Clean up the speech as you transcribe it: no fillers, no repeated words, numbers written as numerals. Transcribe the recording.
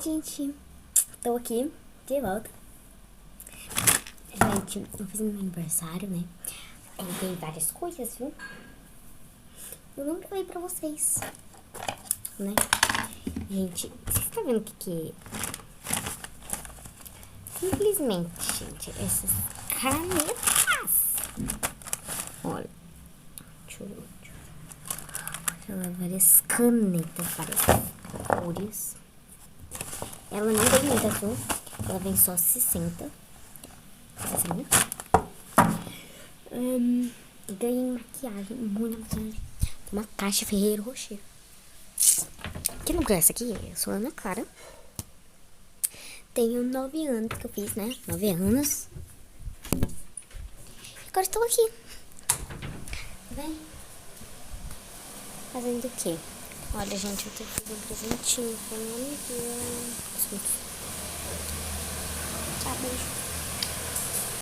Oi, gente. Tô aqui de volta. Gente, eu fiz meu aniversário, né? Eu dei várias coisas, viu? Eu não gravei pra vocês, né? Gente, vocês estão vendo o que é? Simplesmente, gente, essas canetas. Olha. Deixa eu ver. Ela várias canetas, várias cores. Ela não vem muita, viu? Ela vem só 60. Assim. Ganhei maquiagem, muita maquiagem. Uma caixa Ferreiro Rocher. Quem não conhece aqui? Eu sou a Ana Clara. Tenho 9 anos que eu fiz, né? 9 anos. Agora estou aqui. Vem. Fazendo o quê? Olha, gente, eu fiz um presentinho pra minha amiga. Tchau, beijo.